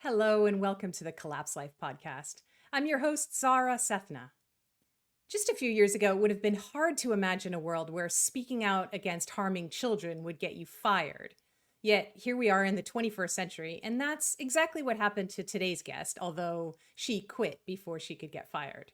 Hello and welcome to the Collapse Life podcast. I'm your host, Zahra Sethna. Just a few years ago, it would have been hard to imagine a world where speaking out against harming children would get you fired. Yet here we are in the 21st century, and that's exactly what happened to today's guest, although she quit before she could get fired.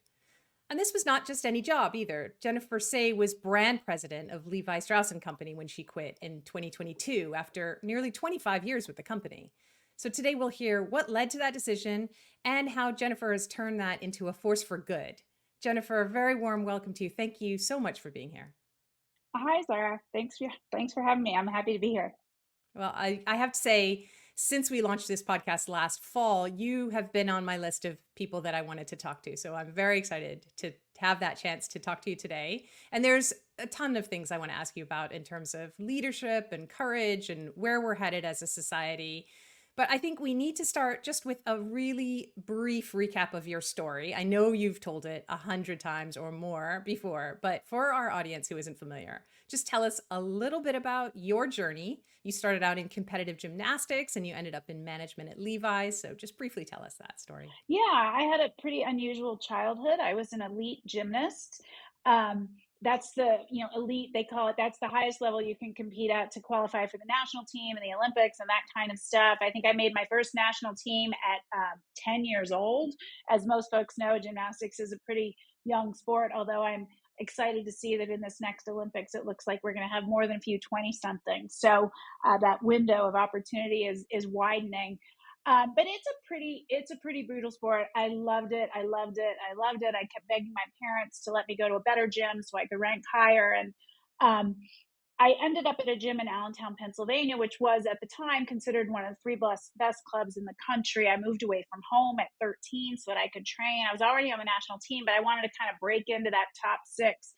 And this was not just any job either. Jennifer Sey was brand president of Levi Strauss and Company when she quit in 2022 after nearly 25 years with the company. So today we'll hear what led to that decision and how Jennifer has turned that into a force for good. Jennifer, a very warm welcome to you. Thank you so much for being here. Hi, Zara. Thanks for having me. I'm happy to be here. Well, I have to say, since we launched this podcast last fall, you have been on my list of people that I wanted to talk to. So I'm very excited to have that chance to talk to you today. And there's a ton of things I want to ask you about in terms of leadership and courage and where we're headed as a society. But I think we need to start just with a really brief recap of your story. I know you've told it 100 times or more before, but for our audience who isn't familiar, just tell us a little bit about your journey. You started out in competitive gymnastics and you ended up in management at Levi. So just briefly tell us that story. Yeah, I had a pretty unusual childhood. I was an elite gymnast. That's elite, they call it. That's the highest level you can compete at to qualify for the national team and the Olympics and that kind of stuff. I think I made my first national team at 10 years old. As most folks know, gymnastics is a pretty young sport, although I'm excited to see that in this next Olympics, it looks like we're going to have more than a few 20 somethings. So that window of opportunity is widening. But it's a pretty brutal sport. I loved it. I loved it. I loved it. I kept begging my parents to let me go to a better gym so I could rank higher. And um, I ended up at a gym in Allentown, Pennsylvania, which was at the time considered one of the three best clubs in the country. I moved away from home at 13 so that I could train. I was already on the national team, but I wanted to kind of break into that top six.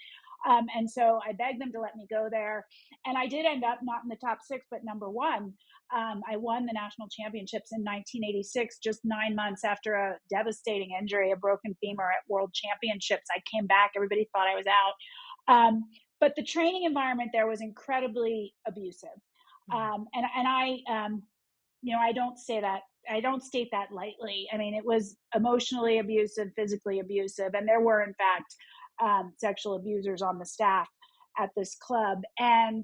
And so I begged them to let me go there. And I did end up not in the top six, but number one. I won the national championships in 1986, just 9 months after a devastating injury, a broken femur at World Championships. I came back. Everybody thought I was out. But the training environment there was incredibly abusive. Mm. I don't say that. I don't state that lightly. I mean, it was emotionally abusive, physically abusive, and there were, in fact, sexual abusers on the staff at this club. And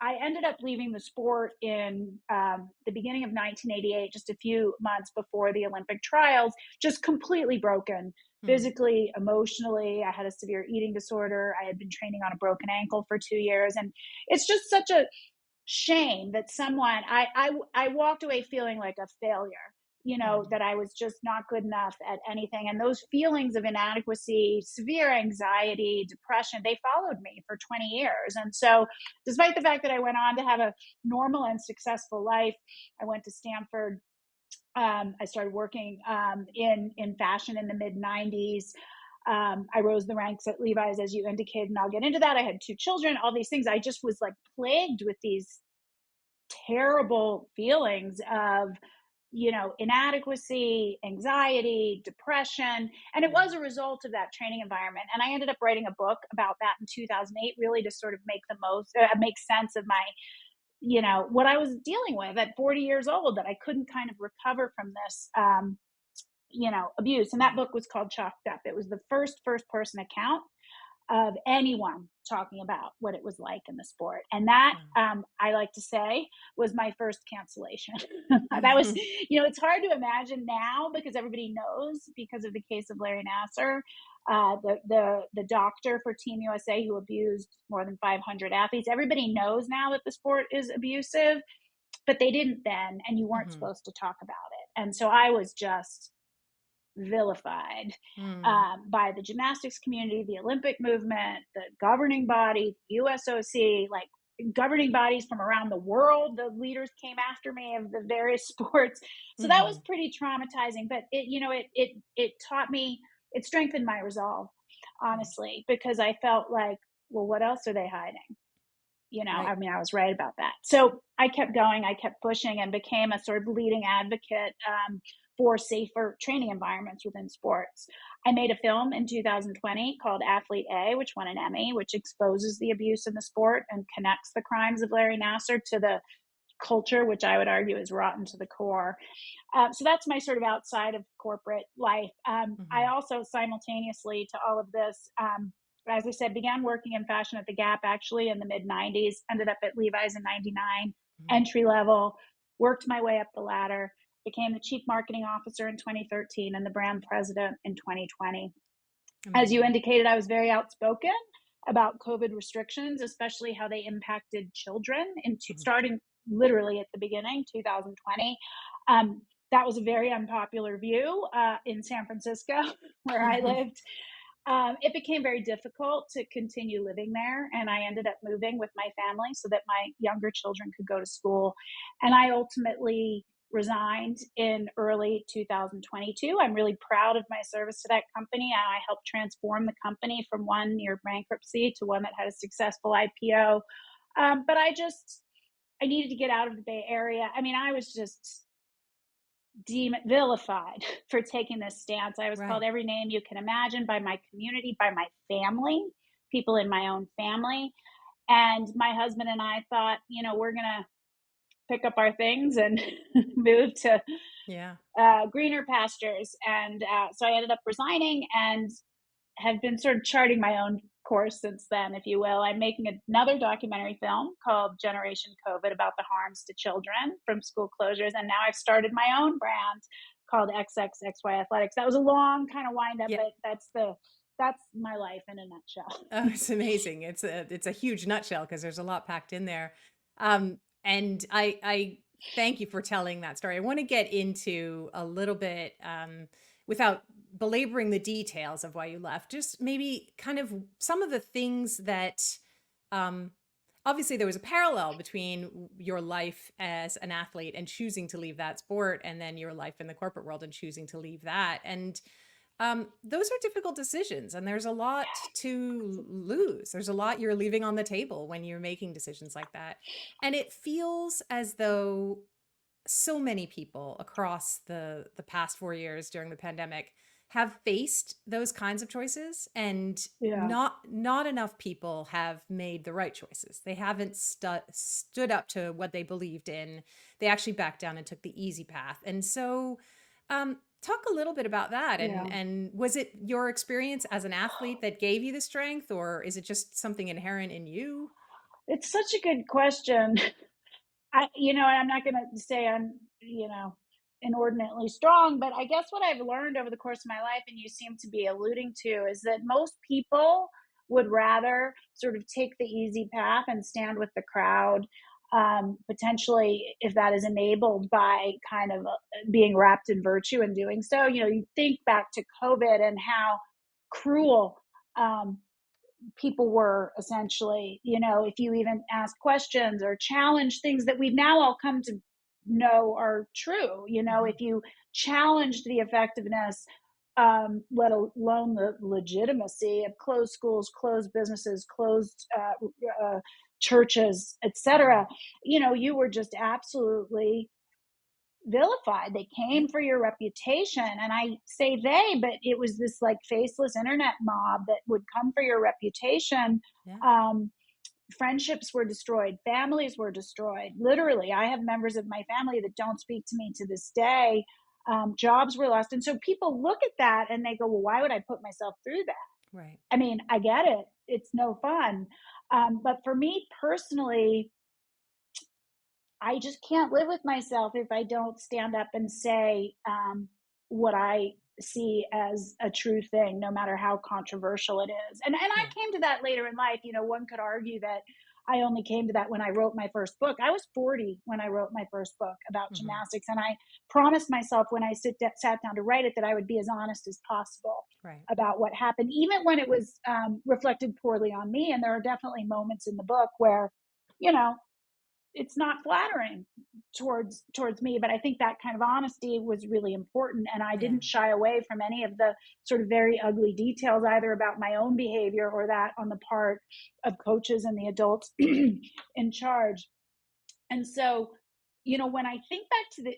I ended up leaving the sport in the beginning of 1988, just a few months before the Olympic trials, just completely broken Mm. physically, emotionally. I had a severe eating disorder. I had been training on a broken ankle for 2 years. And it's just such a shame that I walked away feeling like a failure, Mm. that I was just not good enough at anything. And those feelings of inadequacy, severe anxiety, depression, they followed me for 20 years. And so, despite the fact that I went on to have a normal and successful life, I went to Stanford. I started working in fashion in the mid 90s. I rose the ranks at Levi's, as you indicated, and I'll get into that. I had two children, all these things. I just was like plagued with these terrible feelings of, inadequacy, anxiety, depression. And it Yeah. was a result of that training environment. And I ended up writing a book about that in 2008, really to sort of make sense of what I was dealing with at 40 years old, that I couldn't kind of recover from this, abuse. And that Mm. book was called Chalked Up. It was the first person account of anyone talking about what it was like in the sport. And that, I like to say, was my first cancellation. That was, Wow. it's hard to imagine now because everybody knows because of the case of Larry Nasser, the doctor for Team USA who abused more than 500 athletes. Everybody knows now that the sport is abusive, but they didn't then, and you weren't Mhm. supposed to talk about it. And so I was just vilified Mm. by the gymnastics community, the Olympic movement, the governing body, USOC, like governing bodies from around the world. The leaders came after me of the various sports. So that was Mhm. pretty traumatizing, but it taught me, it strengthened my resolve, Right. honestly, because I felt like, well, what else are they hiding? Right. I mean, I was right about that. So I kept going, I kept pushing, and became a sort of leading advocate for safer training environments within sports. I made a film in 2020 called Athlete A, which won an Emmy, which exposes the abuse in the sport and connects the crimes of Larry Nasser to the culture, which I would argue is rotten to the core. So that's my sort of outside of corporate life. I Hmm. also simultaneously to all of this, as I said, began working in fashion at the Gap actually in the mid 90s, ended up at Levi's in 99, Hmm. entry level, worked my way up the ladder, became the chief marketing officer in 2013 and the brand president in 2020. As you Amazing. indicated, I was very outspoken about COVID restrictions, especially how they impacted children, Hmm. starting literally at the beginning, 2020. Um, that was a very unpopular view in San Francisco, where I lived. It became very difficult to continue living there, and I ended up moving with my family so that my younger children could go to school. And I ultimately resigned in early 2022. I'm really proud of my service to that company. I helped transform the company from one near bankruptcy to one that had a successful IPO. But I needed to get out of the Bay Area. I mean, I was just vilified for taking this stance. I was called Right. every name you can imagine by my community, by my family, people in my own family. And my husband and I thought, we're going to pick up our things and move to Yeah. greener pastures. And so I ended up resigning and have been sort of charting my own course since then, if you will. I'm making another documentary film called Generation COVID about the harms to children from school closures. And now I've started my own brand called XXXY Athletics. That was a long kind of wind up, Yeah. but that's my life in a nutshell. Oh, it's amazing. It's a huge nutshell because there's a lot packed in there. And I thank you for telling that story. I want to get into a little bit without belaboring the details of why you left. Just maybe kind of some of the things that um obviously there was a parallel between your life as an athlete and choosing to leave that sport and then your life in the corporate world and choosing to leave that. And those are difficult decisions, and there's a lot to lose. There's a lot you're leaving on the table when you're making decisions like that. And it feels as though so many people across the past 4 years during the pandemic have faced those kinds of choices, and Yeah. not enough people have made the right choices. They haven't stood up to what they believed in. They actually backed down and took the easy path. And so talk a little bit about that. Yeah. And was it your experience as an athlete that gave you the strength, or is it just something inherent in you? It's such a good question. I'm not going to say I'm, inordinately strong, but I guess what I've learned over the course of my life, and you seem to be alluding to, is that most people would rather sort of take the easy path and stand with the crowd, potentially if that is enabled by kind of being wrapped in virtue and doing so. You think back to COVID and how cruel um, people were essentially, if you even ask questions or challenge things that we've now all come to know are true, Hmm. if you challenged the effectiveness, let alone the legitimacy of closed schools, closed businesses, closed churches, Hmm. etc., you were just absolutely vilified. They Yeah. came for your reputation. And I say they, but it was this like faceless internet mob that would come for your reputation. Yeah. Um, Friendships were destroyed, families were destroyed. Literally, I have members of my family that don't speak to me to this day. Jobs were lost. And so people look at that and they go, well, why would I put myself through that? Right. I mean, I get it. It's no fun. But for me personally, I just can't live with myself if I don't stand up and say what I see as a true thing, no matter how controversial it is. And I Yeah. came to that later in life. One could argue that I only came to that when I wrote my first book. I was 40 when I wrote my first book about Hmm. gymnastics, and I promised myself when I sat down to write it that I would be as honest as possible Right. about what happened, even when it was reflected poorly on me. And there are definitely moments in the book where, you know, it's not flattering towards me, but I think that kind of honesty was really important, and I Yeah. didn't shy away from any of the sort of very ugly details either about my own behavior or that on the part of coaches and the adults in charge. And so, when I think back to the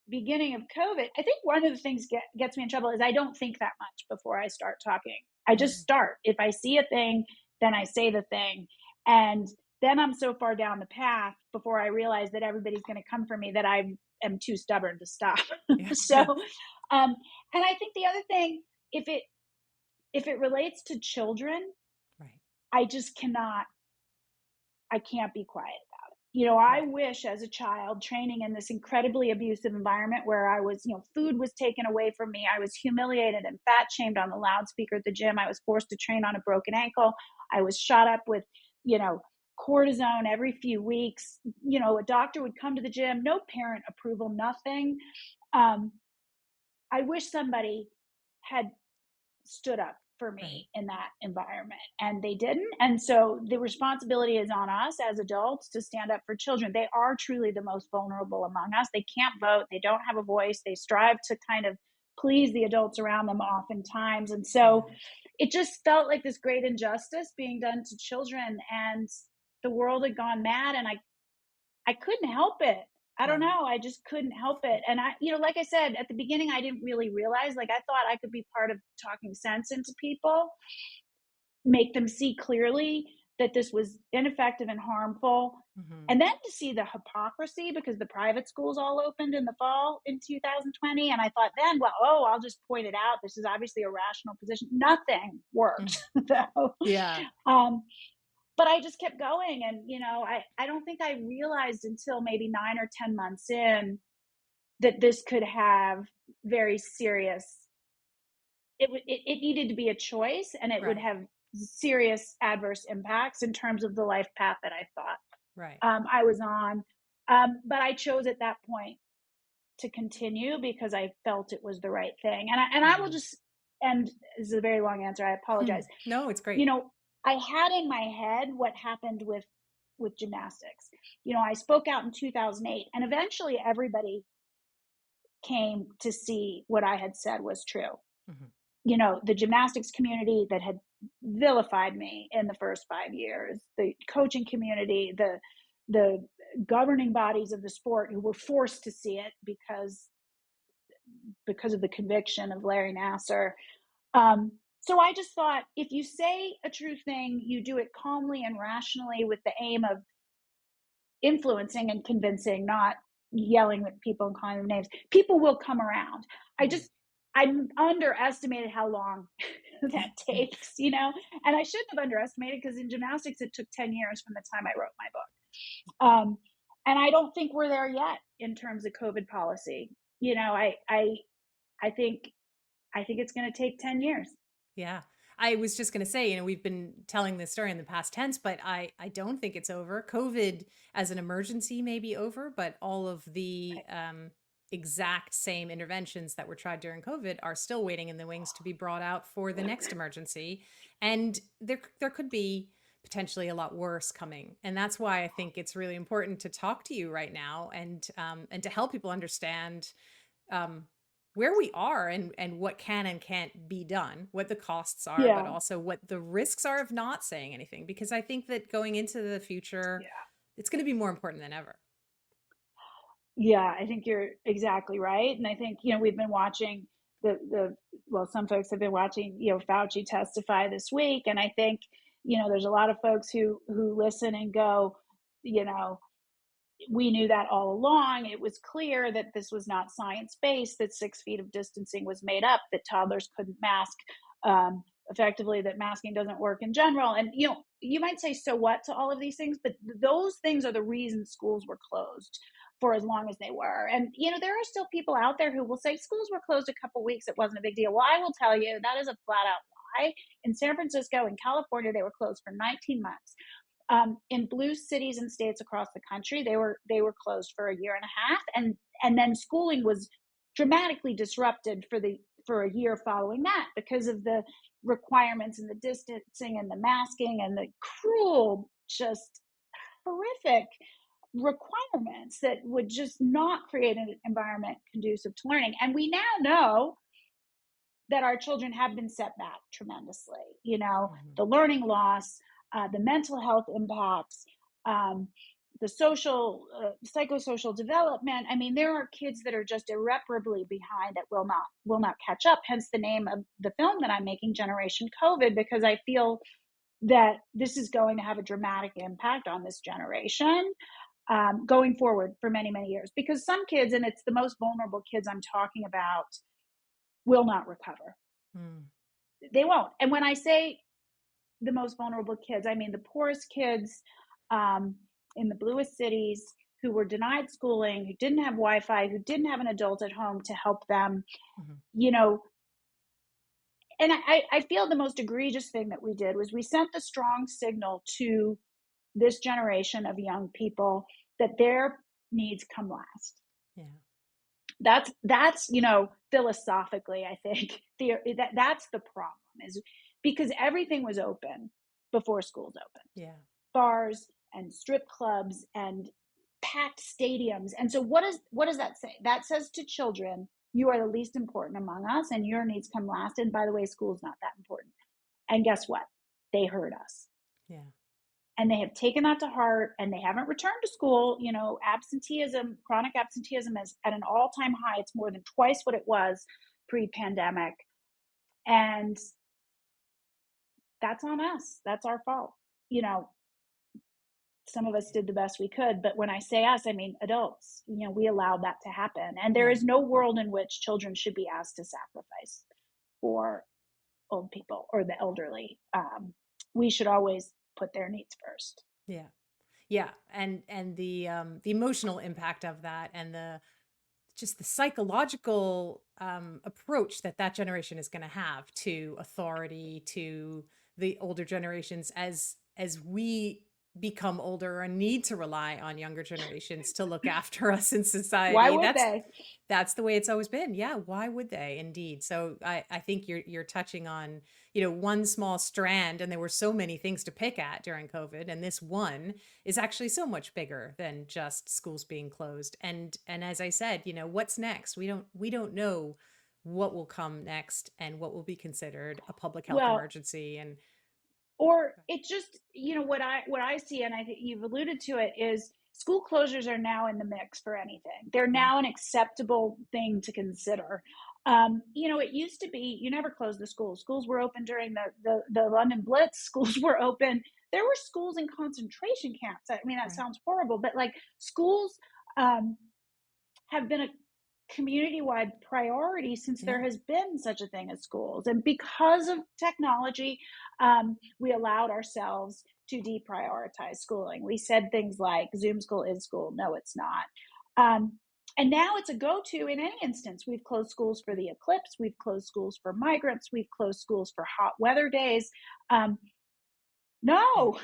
beginning of COVID, I think one of the things gets me in trouble is I don't think that much before I start talking. I just Hmm. start. If I see a thing, then I say the thing. And then I'm so far down the path before I realize that everybody's going to come for me that I am too stubborn to stop. Yeah. So, and I think the other thing, if it relates to children, Right. I just I can't be quiet about it. You know, I Right. wish as a child training in this incredibly abusive environment where I was, food was taken away from me. I was humiliated and fat shamed on the loudspeaker at the gym. I was forced to train on a broken ankle. I was shot up with, you know, cortisone every few weeks. You know, a doctor would come to the gym, no parent approval, nothing. Um, I wish somebody had stood up for Right. me in that environment and they didn't. And so the responsibility is on us as adults to stand up for children. They are truly the most vulnerable among us. They can't vote, they don't have a voice, they strive to kind of please the adults around them oftentimes. And so Yeah. it just felt like this great injustice being done to children, and the world had gone mad, and I couldn't help it. I don't Right. know. I just couldn't help it. And like I said at the beginning, I didn't really realize, like, I thought I could be part of talking sense into people, make them see clearly that this was ineffective and harmful. Hmm. And then to see the hypocrisy, because the private schools all opened in the fall in 2020. And I thought then, well, I'll just point it out. This is obviously a rational position. Nothing worked, though. Yeah. Um, but I just kept going. And, I don't think I realized until maybe 9 or 10 months in that this could have very serious, it needed to be a choice, and it would Right. have serious adverse impacts in terms of the life path that I thought Right. I was on. But I chose at that point to continue because I felt it was the right thing. And I will Hmm. just, and this is a very long answer, I apologize. No, it's great. You know, I had in my head what happened with gymnastics. I spoke out in 2008, and eventually everybody came to see what I had said was true. Hmm. The gymnastics community that had vilified me in the first 5 years, the coaching community, the governing bodies of the sport who were forced to see it because of the conviction of Larry Nasser. So I just thought, if you say a true thing, you do it calmly and rationally with the aim of influencing and convincing, not yelling at people and calling them names. People will come around. Hmm. I underestimated how long that takes, and I shouldn't have underestimated, because in gymnastics it took 10 years from the time I wrote my book. And I don't think we're there yet in terms of COVID policy. I think it's going to take 10 years. Yeah. I was just going to say, we've been telling this story in the past tense, but I don't think it's over. COVID as an emergency may be over, but all of the Right. exact same interventions that were tried during COVID are still waiting in the wings to be brought out for the next emergency. And there could be potentially a lot worse coming. And that's why I think it's really important to talk to you right now, and to help people understand um, where we are, and what can and can't be done, what the costs are, but Yeah. also what the risks are of not saying anything. Because I think that going into the future, Yeah. it's going to be more important than ever. Yeah, I think you're exactly right. And I think, we've been watching well, some folks have been watching, Fauci testify this week. And I think, there's a lot of folks who listen and go, you know, we knew that all along. It was clear that this was not science-based, that 6 feet of distancing was made up, that toddlers couldn't mask effectively, that masking doesn't work in general. And, you might say, so what to all of these things? But those things are the reason schools were closed for as long as they were. And, there are still people out there who will say schools were closed a couple weeks, it wasn't a big deal. Well, I will tell you, that is a flat out lie. In San Francisco, in California, they were closed for 19 months. In blue cities and states across the country, they were closed for a year and a half, and then schooling was dramatically disrupted for a year following that, because of the requirements and the distancing and the masking and the cruel, just horrific requirements that would just not create an environment conducive to learning. And we now know that our children have been set back tremendously. Mhm. The learning loss, the mental health impacts, the psychosocial development. I mean, there are kids that are just irreparably behind, that will not catch up. Hence the name of the film that I'm making, Generation COVID, because I feel that this is going to have a dramatic impact on this generation going forward for many, many years. Because some kids, and it's the most vulnerable kids I'm talking about, will not recover. Mm. They won't. And when I say the most vulnerable kids, I mean the poorest kids um, in the bluest cities who were denied schooling, who didn't have Wi-Fi, who didn't have an adult at home to help them, Hmm. you know. And I feel the most egregious thing that we did was we sent the strong signal to this generation of young people that their needs come last. Yeah. That's philosophically, I think that's the problem, is because everything was open before schools opened. Yeah. Bars and strip clubs and packed stadiums. And so what does that say? That says to children, you are the least important among us and your needs come last. And by the way, school's not that important. And guess what? They heard us. Yeah. And they have taken that to heart, and they haven't returned to school. Absenteeism, chronic absenteeism is at an all-time high. It's more than twice what it was pre-pandemic. And that's on us. That's our fault. Some of us did the best we could, but when I say us, I mean adults. We allowed that to happen. And there Yeah. is no world in which children should be asked to sacrifice for old people or the elderly. We should always put their needs first. Yeah. Yeah. And the emotional impact of that, and just the psychological approach that generation is going to have to authority, to the older generations, as we become older and need to rely on younger generations to look after us in Why society. would they? That's the way it's always been. Yeah, why would they? Indeed. So I think you're touching on, one small strand, and there were so many things to pick at during COVID, and this one is actually so much bigger than just schools being closed. And as I said, what's next? We don't know what will come next and what will be considered a public health Well, emergency. And or it just, what I see, and I think you've alluded to it, is school closures are now in the mix for anything. They're yeah, now an acceptable thing to consider. It used to be you never closed the schools. Schools were open during the London Blitz. Schools were open. There were schools in concentration camps. I mean, that right. sounds horrible, but like schools um, have been a community-wide priority since there Yeah. has been such a thing as schools. And because of technology, we allowed ourselves to deprioritize schooling. We said things like Zoom school is school. No, it's not. And now it's a go-to in any instance. We've closed schools for the eclipse. We've closed schools for migrants. We've closed schools for hot weather days. Yeah. No,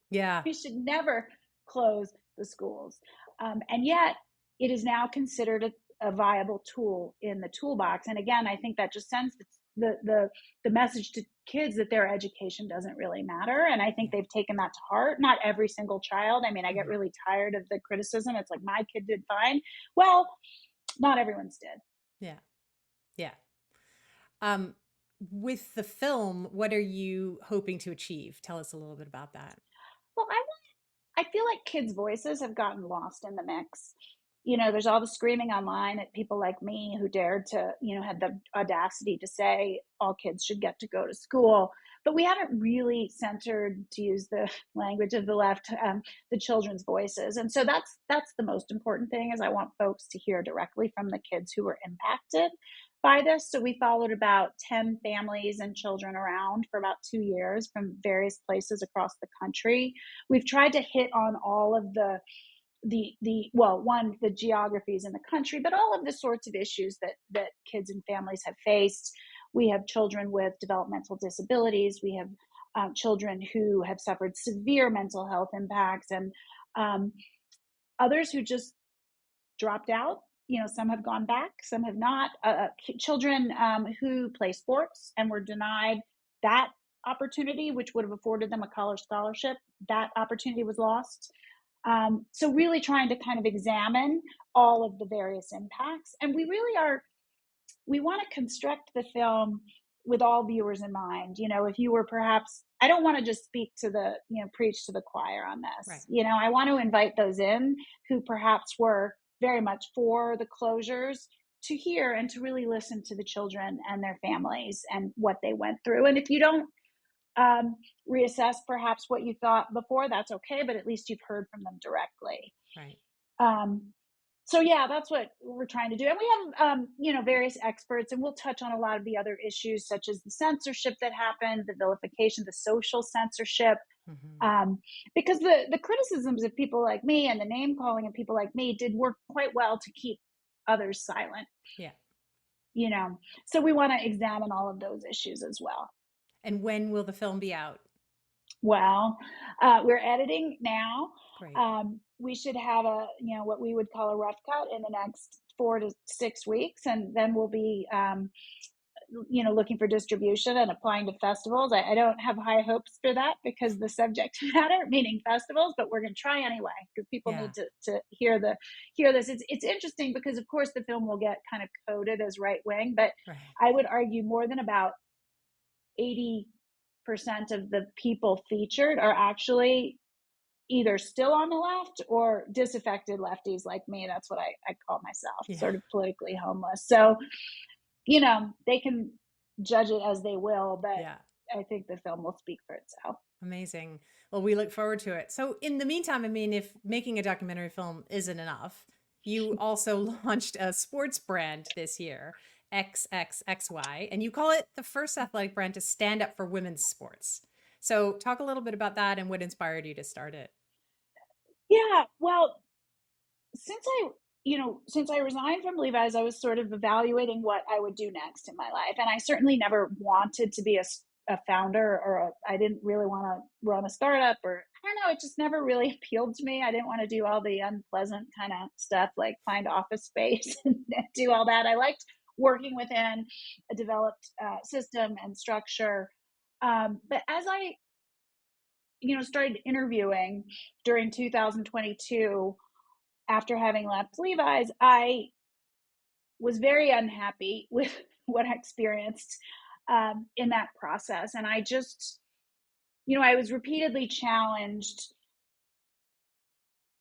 Yeah. we should never close the schools. And yet it is now considered a viable tool in the toolbox. And again, I think that just sends the message to kids that their education doesn't really matter. And I think Yeah. they've taken that to heart. Not every single child. I mean, I get Mhm. really tired of the criticism. It's like, my kid did fine. Well, not everyone's did. Yeah. Yeah. Um, with the film, what are you hoping to achieve? Tell us a little bit about that. Well, I feel like kids' voices have gotten lost in the mix. There's all the screaming online at people like me who dared to, had the audacity to say all kids should get to go to school. But we haven't really centered, to use the language of the left, the children's voices. And so that's the most important thing, is I want folks to hear directly from the kids who were impacted by this. So we followed about 10 families and children around for about 2 years from various places across the country. We've tried to hit on all of the geographies in the country, but all of the sorts of issues that kids and families have faced. We have children with developmental disabilities. We have children who have suffered severe mental health impacts, and um, others who just dropped out. Some have gone back, some have not. Children who play sports and were denied that opportunity, which would have afforded them a college scholarship, that opportunity was lost. So really trying to kind of examine all of the various impacts. And we want to construct the film with all viewers in mind. If you were perhaps, I don't want to just speak to preach to the choir on Right. this. I want to invite those in who perhaps were very much for the closures to hear and to really listen to the children and their families and what they went through. And if you don't reassess perhaps what you thought before. That's okay, but at least you've heard from them directly. Right. Um, so yeah, that's what we're trying to do. And we have, various experts, and we'll touch on a lot of the other issues, such as the censorship that happened, the vilification, the social censorship. Hmm. Um, because the criticisms of people like me and the name calling of people like me did work quite well to keep others silent, Yeah. you know. So we want to examine all of those issues as well. And when will the film be out? Well, we're editing now. Great. We should have what we would call a rough cut in the next 4 to 6 weeks, and then we'll be, looking for distribution and applying to festivals. I don't have high hopes for that because the subject matter, meaning festivals, but we're going to try anyway because people Yeah. need to hear this. It's interesting because, of course, the film will get kind of coded as right wing, but Right. I would argue more than about 80% of the people featured are actually either still on the left or disaffected lefties like me. That's what I call myself, Yeah. sort of politically homeless. So, they can judge it as they will, but Yeah. I think the film will speak for itself. Amazing. Well, we look forward to it. So, in the meantime, I mean, if making a documentary film isn't enough, you also launched a sports brand this year, XXXY, and you call it the first athletic brand to stand up for women's sports. So, talk a little bit about that and what inspired you to start it. Yeah, well, since I resigned from Levi's, I was sort of evaluating what I would do next in my life, and I certainly never wanted to be a founder, or I didn't really want to run a startup, or I don't know, it just never really appealed to me. I didn't want to do all the unpleasant kind of stuff like find office space and do all that. I liked working within a developed system and structure. But as I started interviewing during 2022 after having left Levi's, I was very unhappy with what I experienced in that process. And I just, I was repeatedly challenged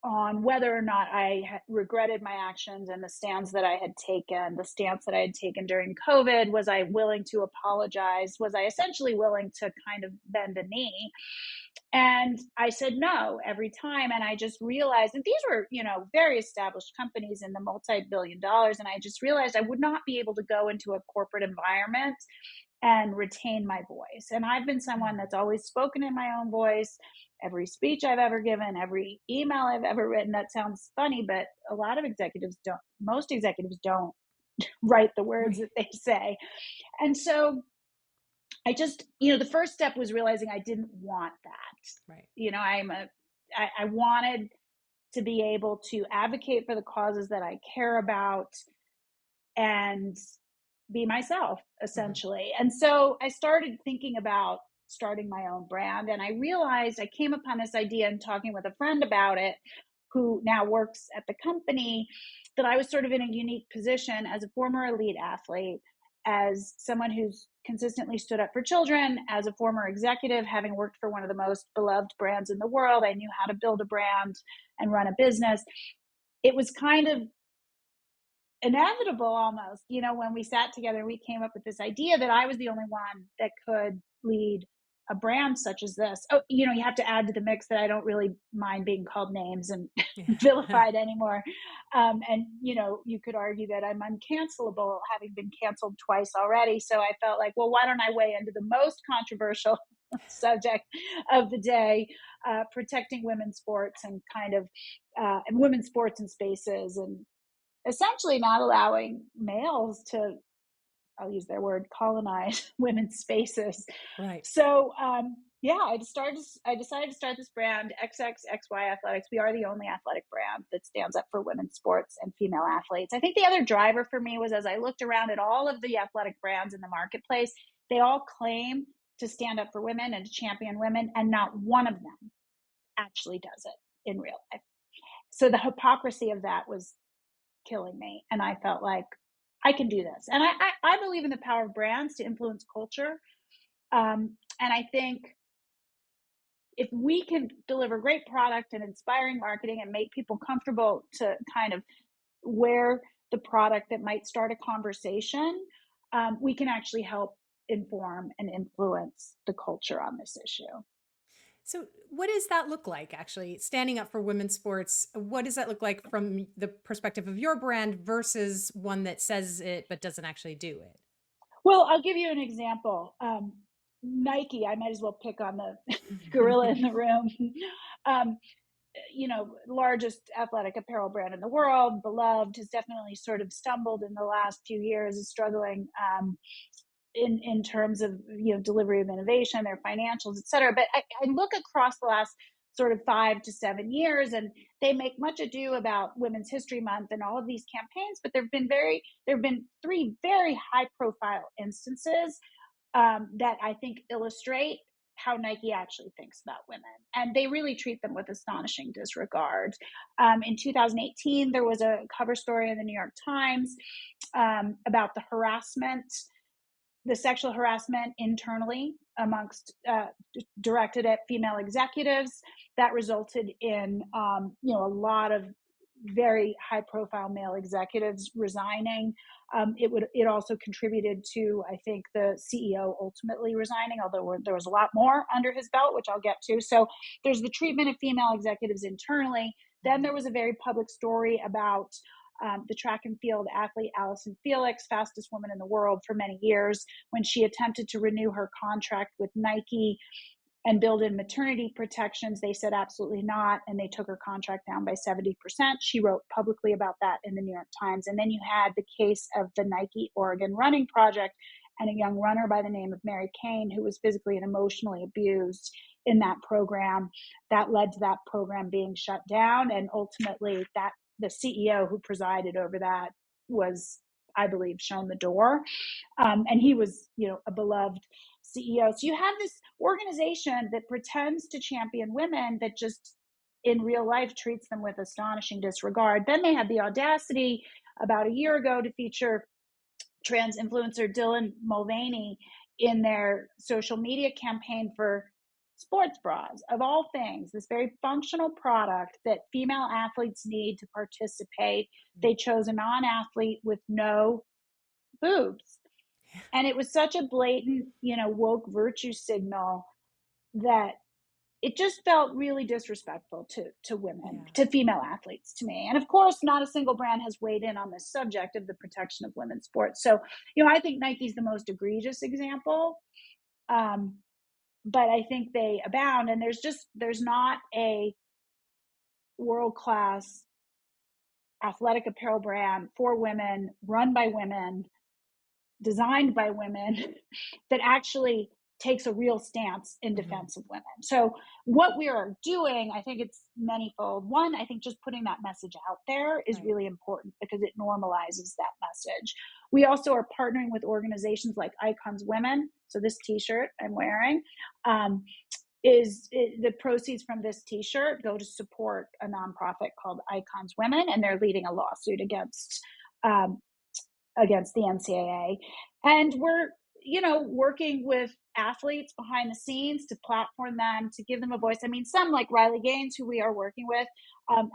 on whether or not I had regretted my actions and the stance that I had taken during COVID. Was I willing to apologize? Was I essentially willing to kind of bend a knee? And I said no every time. And I just realized that these were, very established companies in the multi-billion dollars. And I just realized I would not be able to go into a corporate environment and retain my voice. And I've been someone that's always spoken in my own voice. Every speech I've ever given, every email I've ever written, that sounds funny, but a lot of executives don't, most executives don't write the words Right. that they say. And so I just, the first step was realizing I didn't want that. Right. I wanted to be able to advocate for the causes that I care about and be myself, Hmm. essentially. And so I started thinking about starting my own brand. And I realized I came upon this idea and talking with a friend about it, who now works at the company, that I was sort of in a unique position as a former elite athlete, as someone who's consistently stood up for children, as a former executive, having worked for one of the most beloved brands in the world. I knew how to build a brand and run a business. It was kind of inevitable almost, when we sat together, we came up with this idea that I was the only one that could lead a brand such as this. Oh, you have to add to the mix that I don't really mind being called names and Yeah. vilified anymore. And you could argue that I'm uncancelable, having been canceled twice already. So I felt like, well, why don't I weigh into the most controversial subject of the day, protecting women's sports and and women's sports and spaces, and essentially not allowing males to, I'll use their word, colonize women's spaces. Right. So yeah, I decided to start this brand, XXXY Athletics. We are the only athletic brand that stands up for women's sports and female athletes. I think the other driver for me was, as I looked around at all of the athletic brands in the marketplace, they all claim to stand up for women and to champion women, and not one of them actually does it in real life. So the hypocrisy of that was killing me. And I felt like I can do this. And I believe in the power of brands to influence culture. And I think if we can deliver great product and inspiring marketing and make people comfortable to kind of wear the product that might start a conversation, we can actually help inform and influence the culture on this issue. So, what does that look like actually? Standing up for women's sports, what does that look like from the perspective of your brand versus one that says it but doesn't actually do it? Well, I'll give you an example. Nike, I might as well pick on the gorilla in the room. um, Largest athletic apparel brand in the world, beloved, has definitely sort of stumbled in the last few years, is struggling in terms of delivery of innovation, their financials, et cetera. But I look across the last sort of 5 to 7 years, and they make much ado about Women's History Month and all of these campaigns. But there have been three very high profile instances that I think illustrate how Nike actually thinks about women. And they really treat them with astonishing disregard. In 2018, there was a cover story in the New York Times about the sexual harassment internally amongst directed at female executives that resulted in a lot of very high profile male executives resigning. It also contributed to, I think, the CEO ultimately resigning, although there was a lot more under his belt, which I'll get to. So there's the treatment of female executives internally. Then there was a very public story about the track and field athlete Allison Felix, fastest woman in the world for many years, when she attempted to renew her contract with Nike and build in maternity protections. They said absolutely not, and they took her contract down by 70%. She wrote publicly about that in the New York Times. And then you had the case of the Nike Oregon Running Project and a young runner by the name of Mary Kane, who was physically and emotionally abused in that program. That led to that program being shut down, and ultimately the CEO who presided over that was, I believe, shown the door. And he was, a beloved CEO. So you have this organization that pretends to champion women that just in real life treats them with astonishing disregard. Then they had the audacity about a year ago to feature trans influencer Dylan Mulvaney in their social media campaign for sports bras, of all things, this very functional product that female athletes need to participate. They chose a non-athlete with no boobs. And it was such a blatant, woke virtue signal that it just felt really disrespectful to women, to female athletes, to me. And of course, not a single brand has weighed in on this subject of the protection of women's sports. So, I think Nike's the most egregious example. But I think they abound, and there's not a world-class athletic apparel brand for women, run by women, designed by women, that actually takes a real stance in defense of women. So what we are doing, I think it's manyfold. One, I think just putting that message out there is really important because it normalizes that message. We also are partnering with organizations like Icons Women. So this t-shirt I'm wearing, the proceeds from this t-shirt go to support a nonprofit called Icons Women, and they're leading a lawsuit against the NCAA. And we're, working with athletes behind the scenes to platform them, to give them a voice. I mean, some like Riley Gaines, who we are working with,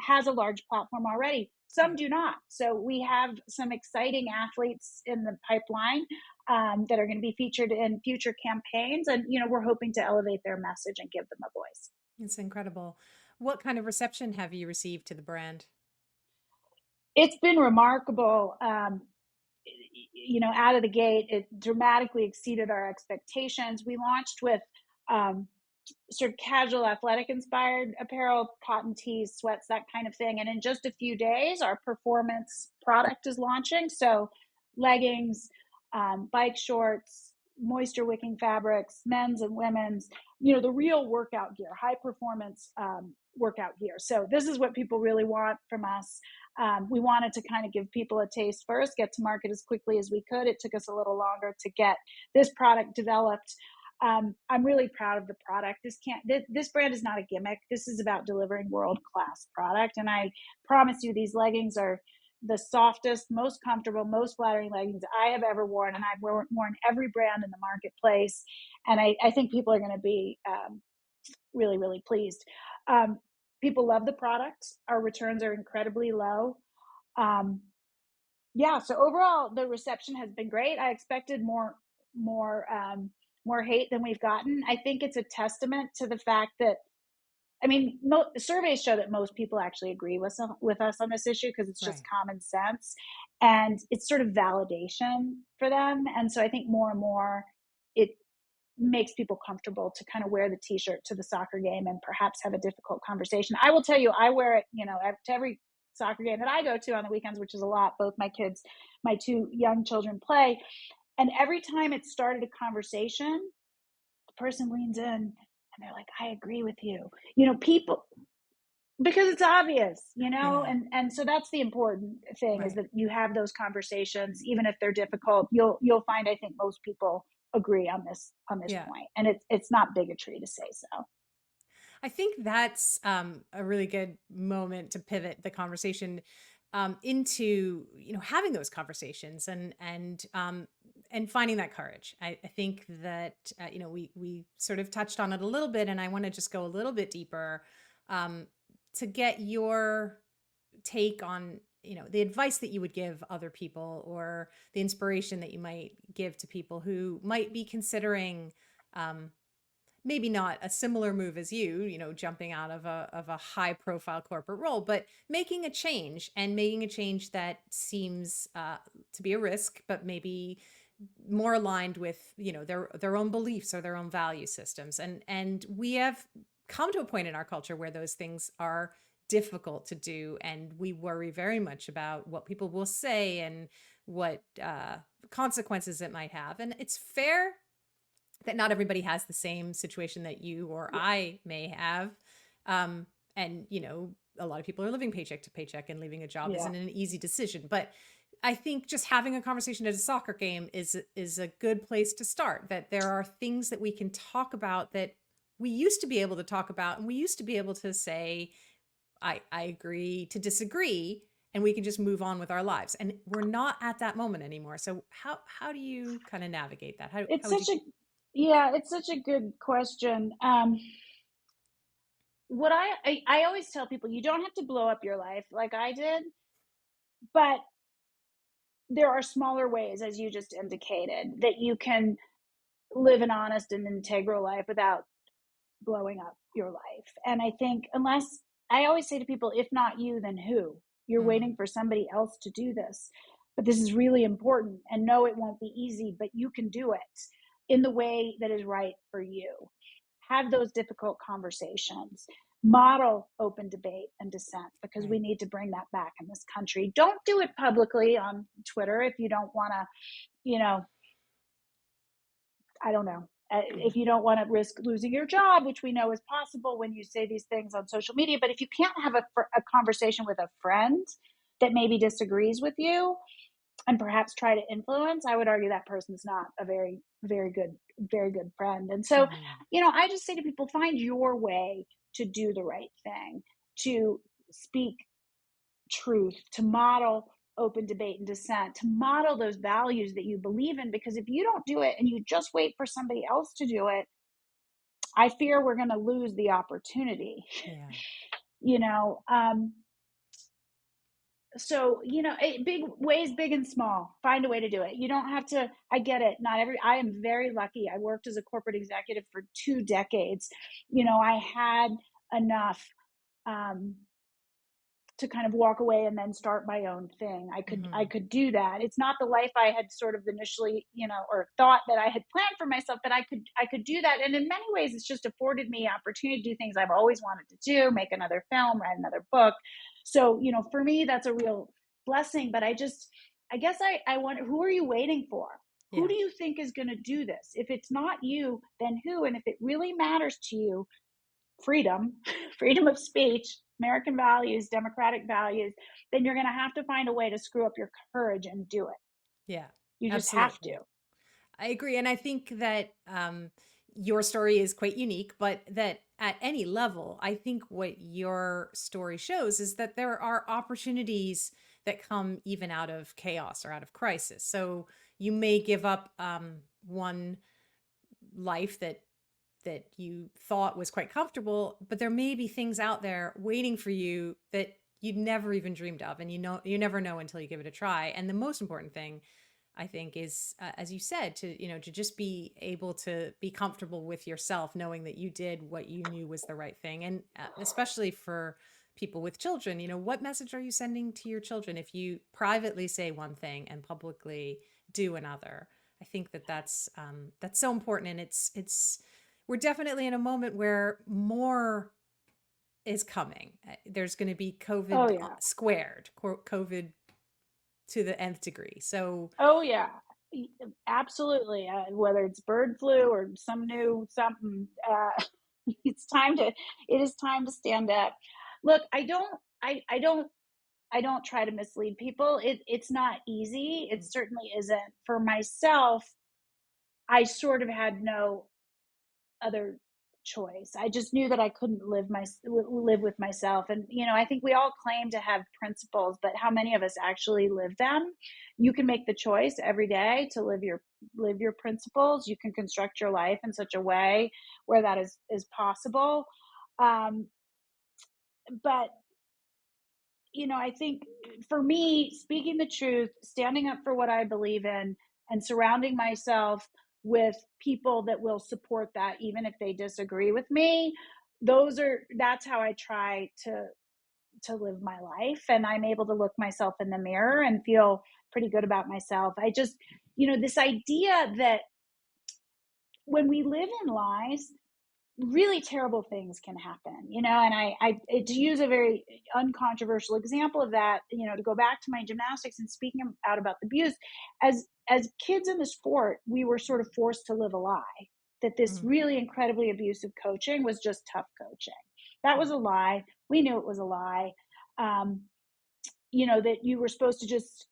has a large platform already. Some do not. So we have some exciting athletes in the pipeline that are going to be featured in future campaigns. And, we're hoping to elevate their message and give them a voice. It's incredible. What kind of reception have you received to the brand? It's been remarkable. Out of the gate, it dramatically exceeded our expectations. We launched with sort of casual athletic inspired apparel, cotton tees, sweats, that kind of thing. And in just a few days, our performance product is launching. So leggings, bike shorts, moisture wicking fabrics, men's and women's, the real workout gear, high performance workout gear. So this is what people really want from us. We wanted to kind of give people a taste first, get to market as quickly as we could. It took us a little longer to get this product developed. I'm really proud of the product. This brand is not a gimmick. This is about delivering world-class product. And I promise you, these leggings are the softest, most comfortable, most flattering leggings I have ever worn. And I've worn every brand in the marketplace. And I think people are going to be really, really pleased. People love the product. Our returns are incredibly low. So overall, the reception has been great. I expected more more hate than we've gotten. I think it's a testament to the fact that, I mean, surveys show that most people actually agree with us on this issue because it's just Right. common sense, and it's sort of validation for them. And so I think more and more it makes people comfortable to kind of wear the t-shirt to the soccer game and perhaps have a difficult conversation. I will tell you, I wear it, to every soccer game that I go to on the weekends, which is a lot. Both my kids, my two young children play, and every time it started a conversation, the person leans in and they're like, I agree with you. People, because it's obvious, Yeah. and so that's the important thing, is Right. that you have those conversations, even if they're difficult. You'll find, I think, most people agree on this Yeah. point, and it's not bigotry to say so. I think that's a really good moment to pivot the conversation into having those conversations and finding that courage. I think that we sort of touched on it a little bit, and I want to just go a little bit deeper um, to get your take on the advice that you would give other people, or the inspiration that you might give to people who might be considering um, maybe not a similar move as jumping out of a high profile corporate role, but making a change, and making a change that seems to be a risk, but maybe more aligned with their own beliefs or their own value systems. And we have come to a point in our culture where those things are difficult to do, and we worry very much about what people will say and what consequences it might have. And it's fair that not everybody has the same situation that you or Yeah, I may have. And, a lot of people are living paycheck to paycheck, and leaving a job yeah, isn't an easy decision. But I think just having a conversation at a soccer game is a good place to start. That there are things that we can talk about that we used to be able to talk about, and we used to be able to say, I agree to disagree, and we can just move on with our lives. And we're not at that moment anymore. So how do you kind of navigate that? How it's would you? such a yeah, it's such a good question. What I always tell people, you don't have to blow up your life like I did, but there are smaller ways, as you just indicated, that you can live an honest and integral life without blowing up your life. And I think, unless, I always say to people, if not you, then who? You're Mm, waiting for somebody else to do this. But this is really important. And no, it won't be easy, but you can do it in the way that is right for you. Have those difficult conversations. Model open debate and dissent, because we right. need to bring that back in this country. Don't do it publicly on Twitter if you don't want to, you know, I don't know. Yeah. If you don't want to risk losing your job, which we know is possible when you say these things on social media, but if you can't have a conversation with a friend that maybe disagrees with you and perhaps try to influence, I would argue that person's not a very good friend. And so, Mhm. I just say to people, find your way to do the right thing, to speak truth, to model open debate and dissent, to model those values that you believe in. Because if you don't do it and you just wait for somebody else to do it, I fear we're going to lose the opportunity. Yeah. you know, um, so big ways, big and small, find a way to do it. You don't have to. I get it. I am very lucky. I worked as a corporate executive for 2 decades. I had enough um, to kind of walk away and then start my own thing. I Mhm. could do that. It's not the life I had sort of initially, or thought that I had planned for myself, but I could do that. And in many ways it's just afforded me opportunity to do things I've always wanted to do, make another film, write another book. So, for me that's a real blessing. But I guess I wonder, who are you waiting for? Who Yeah. do you think is going to do this? If it's not you, then who? And if it really matters to you, freedom, freedom of speech, American values, democratic values, then you're going to have to find a way to screw up your courage and do it. Yeah. You just have to. Absolutely. I agree. And I think that your story is quite unique, but that at any level, I think what your story shows is that there are opportunities that come even out of chaos or out of crisis. So you may give up one life that you thought was quite comfortable, but there may be things out there waiting for you that you'd never even dreamed of. And you never know until you give it a try. And the most important thing, I think is, as you said, to just be able to be comfortable with yourself, knowing that you did what you knew was the right thing. And especially for people with children, what message are you sending to your children if you privately say one thing and publicly do another? I think that's so important. And we're definitely in a moment where more is coming. There's going to be Oh COVID yeah. squared, COVID to the nth degree. So, Oh yeah. Absolutely. Whether it's bird flu or some new something, it's time to, it is time to stand up. Look, I don't try to mislead people. It's not easy. It certainly isn't. For myself, I sort of had no other choice. I just knew that I couldn't live with myself. And I think we all claim to have principles, but how many of us actually live them? You can make the choice every day to live your principles. You can construct your life in such a way where that is possible. Um, but I think for me, speaking the truth, standing up for what I believe in, and surrounding myself with people that will support that, even if they disagree with me, that's how I try to live my life. And I'm able to look myself in the mirror and feel pretty good about myself. I just, this idea that when we live in lies, really terrible things can happen, and to use a very uncontroversial example of that, to go back to my gymnastics and speaking out about the abuse, as kids in the sport, we were sort of forced to live a lie that this mm, really incredibly abusive coaching was just tough coaching. That was yeah. a lie. We knew it was a lie. um, that you were supposed to just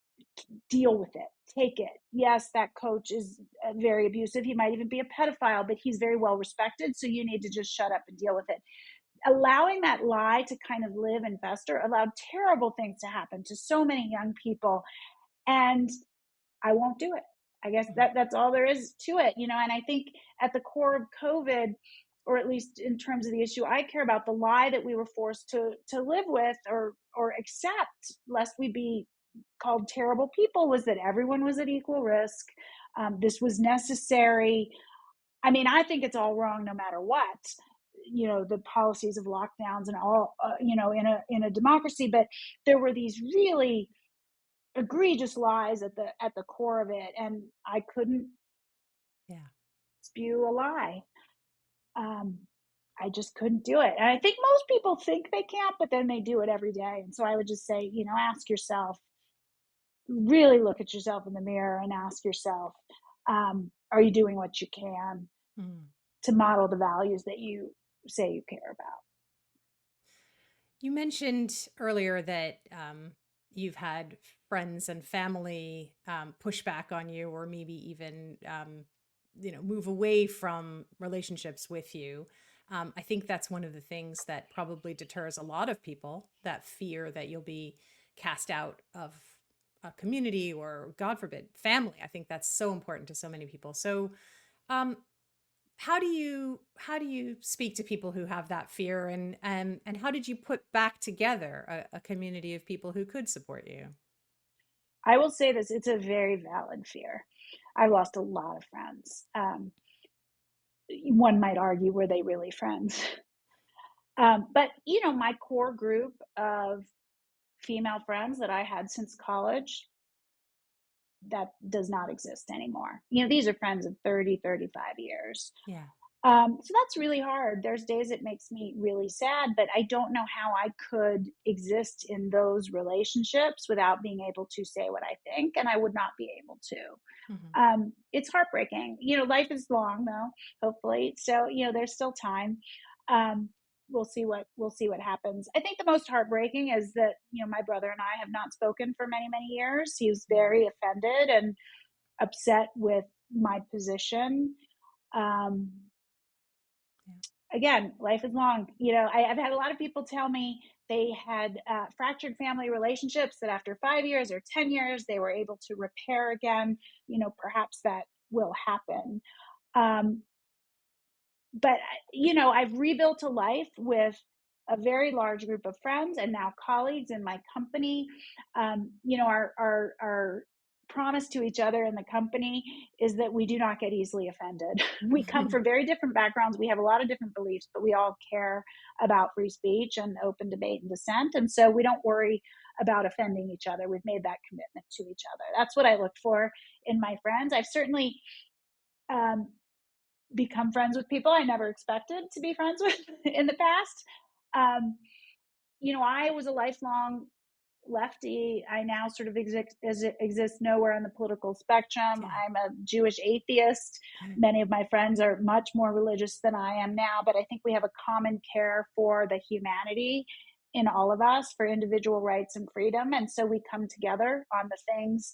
deal with it, take it. Yes, that coach is very abusive. He might even be a pedophile, but he's very well respected. So you need to just shut up and deal with it. Allowing that lie to kind of live and fester allowed terrible things to happen to so many young people. And I won't do it. I guess Mhm. that's all there is to it, and I think at the core of COVID, or at least in terms of the issue I care about, the lie that we were forced to live with or accept, lest we be called terrible people, was that everyone was at equal risk. This was necessary. I mean, I think it's all wrong no matter what. The policies of lockdowns and all, in a democracy, but there were these really egregious lies at the core of it, and I couldn't Yeah. spew a lie. Um, I just couldn't do it, and I think most people think they can't, but then they do it every day. And so I would just say, ask yourself, really look at yourself in the mirror and ask yourself, are you doing what you can Mm. to model the values that you say you care about? You mentioned earlier that you've had friends and family push back on you, or maybe even move away from relationships with you. I think that's one of the things that probably deters a lot of people, that fear that you'll be cast out of a community or, God forbid, family. I think that's so important to so many people. So, um, how do you speak to people who have that fear, and how did you put back together a community of people who could support you? I will say this: it's a very valid fear. I've lost a lot of friends. One might argue, were they really friends? But my core group of female friends that I had since college, that does not exist anymore. These are friends of 30, 35 years. Yeah. So that's really hard. There's days it makes me really sad, but I don't know how I could exist in those relationships without being able to say what I think, and I would not be able to. Hmm. It's heartbreaking. Life is long though, hopefully. So, there's still time. Um, we'll see what happens. I think the most heartbreaking is that, my brother and I have not spoken for many, many years. He was very offended and upset with my position. Um, Yeah. Again, life is long. I've had a lot of people tell me they had fractured family relationships that after 5 years or 10 years, they were able to repair again. Perhaps that will happen. Um, but, I've rebuilt a life with a very large group of friends and now colleagues in my company. Our promise to each other in the company is that we do not get easily offended. We come from very different backgrounds. We have a lot of different beliefs, but we all care about free speech and open debate and dissent. And so we don't worry about offending each other. We've made that commitment to each other. That's what I look for in my friends. I've certainly um, become friends with people I never expected to be friends with in the past. Um, I was a lifelong lefty. I now sort of exist nowhere on the political spectrum. Yeah. I'm a Jewish atheist. Many of my friends are much more religious than I am now, but I think we have a common care for the humanity in all of us, for individual rights and freedom. And so we come together on the things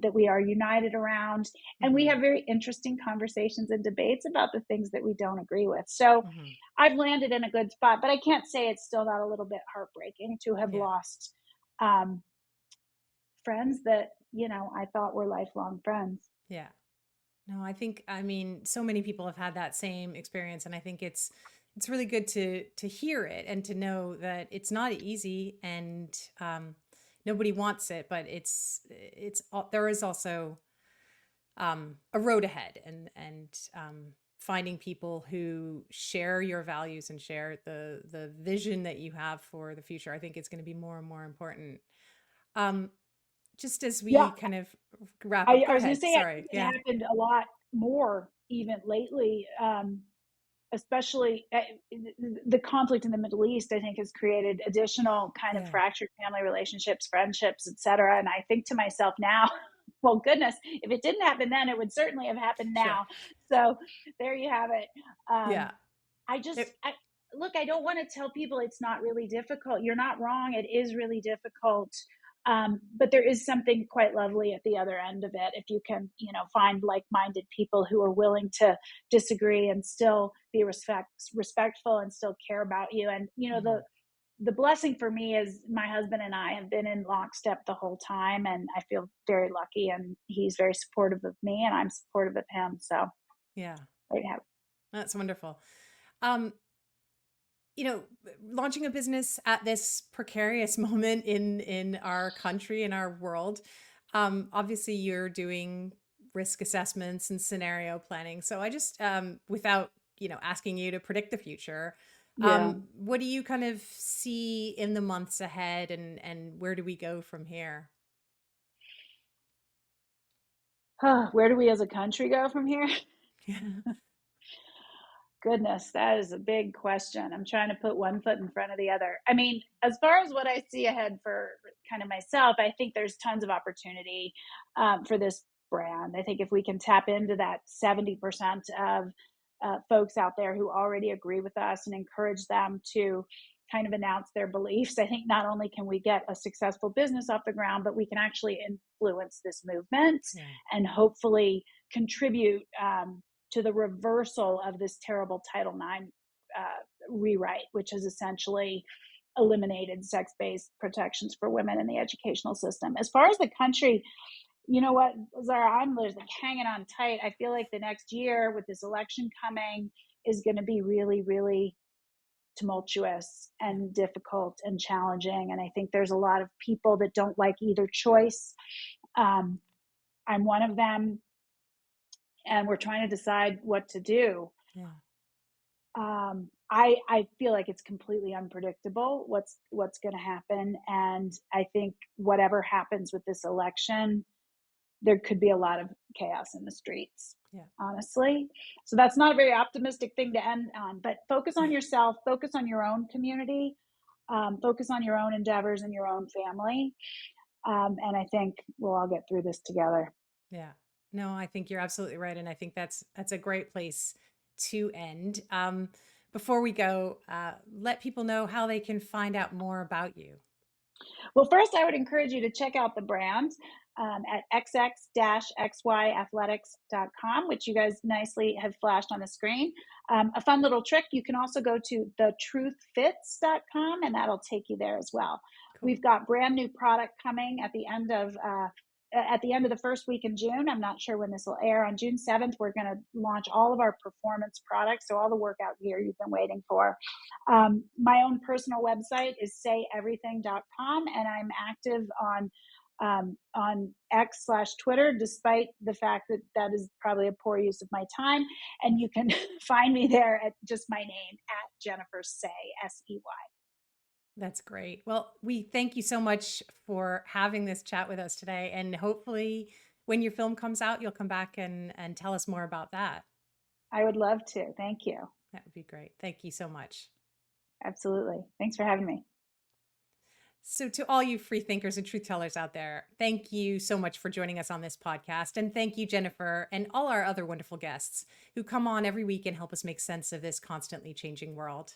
that we are united around. And we Hmm. have very interesting conversations and debates about the things that we don't agree with. So Hmm. I've landed in a good spot, but I can't say it's still not a little bit heartbreaking to have Yeah. lost um, friends that, I thought were lifelong friends. Yeah. No, I mean, so many people have had that same experience, and I think it's really good to hear it and to know that it's not easy, and nobody wants it, but there is also a road ahead, and finding people who share your values and share the vision that you have for the future. I think it's going to be more and more important. Um, just as Yeah, we kind of wrap up, I go was going to ahead. say, I Sorry. think it Yeah. happened a lot more even lately, especially the conflict in the Middle East, I think has created additional kind of Yeah. fractured family relationships, friendships, et cetera. And I think to myself now, well, goodness, if it didn't happen then, it would certainly have happened Sure. now. So there you have it. Yeah. I just, It, look, I don't want to tell people it's not really difficult. You're not wrong. It is really difficult. But there is something quite lovely at the other end of it. If you can, find like-minded people who are willing to disagree and still be respectful and still care about you. And, mhm. the blessing for me is my husband and I have been in lockstep the whole time. And I feel very lucky, and he's very supportive of me and I'm supportive of him. So Yeah. there you have it. That's wonderful. Um, you know, launching a business at this precarious moment in our country, in our world, obviously you're doing risk assessments and scenario planning. So I just, without, asking you to predict the future, Yeah. what do you kind of see in the months ahead, and where do we go from here? Where do we as a country go from here? Yeah. Goodness, that is a big question. I'm trying to put one foot in front of the other. I mean, as far as what I see ahead for kind of myself, I think there's tons of opportunity for this brand. I think if we can tap into that 70% of folks out there who already agree with us and encourage them to kind of announce their beliefs, I think not only can we get a successful business off the ground, but we can actually influence this movement Yeah. and hopefully contribute to the reversal of this terrible Title IX rewrite, which has essentially eliminated sex-based protections for women in the educational system. As far as the country, you know what, Zara, I'm like hanging on tight. I feel like the next year with this election coming is going to be really, really tumultuous Yeah. and difficult and challenging. And I think there's a lot of people that don't like either choice. Um, I'm one of them, and we're trying to decide what to do. Yeah. I feel like it's completely unpredictable what's going to happen, and I think whatever happens with this election, there could be a lot of chaos in the streets, Yeah. honestly. So that's not a very optimistic thing to end on. But focus on yourself, focus on your own community, focus on your own endeavors and your own family, and I think we'll all get through this together. Yeah. No, I think you're absolutely right. And I think that's a great place to end. Before we go, let people know how they can find out more about you. Well, first, I would encourage you to check out the brand at xx-xyathletics.com, which you guys nicely have flashed on the screen. A fun little trick, you can also go to thetruthfits.com, and that'll take you there as well. Cool. We've got brand new product coming at the end of the first week in June. I'm not sure when this will air. On June 7th, we're going to launch all of our performance products, so all the workout gear you've been waiting for. My own personal website is sayeverything.com, and I'm active on on X/Twitter, despite the fact that that is probably a poor use of my time. And you can find me there at just my name, at Jennifer Sey, Sey. That's great. Well, we thank you so much for having this chat with us today. And hopefully, when your film comes out, you'll come back and tell us more about that. I would love to. Thank you. That would be great. Thank you so much. Absolutely. Thanks for having me. So, to all you free thinkers and truth tellers out there, thank you so much for joining us on this podcast. And thank you, Jennifer, and all our other wonderful guests who come on every week and help us make sense of this constantly changing world.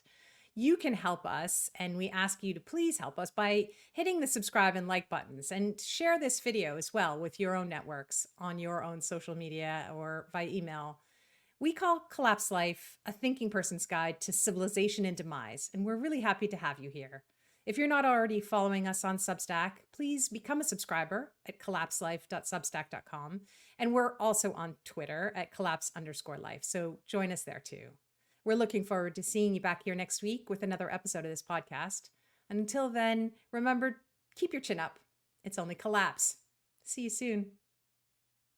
You can help us, and we ask you to please help us by hitting the subscribe and like buttons, and share this video as well with your own networks, on your own social media, or by email. We call Collapse Life a thinking person's guide to civilization and demise, and we're really happy to have you here. If you're not already following us on Substack, please become a subscriber at collapselife.substack.com. And we're also on Twitter at collapse_life. So join us there too. We're looking forward to seeing you back here next week with another episode of this podcast. And until then, remember, keep your chin up. It's only collapse. See you soon.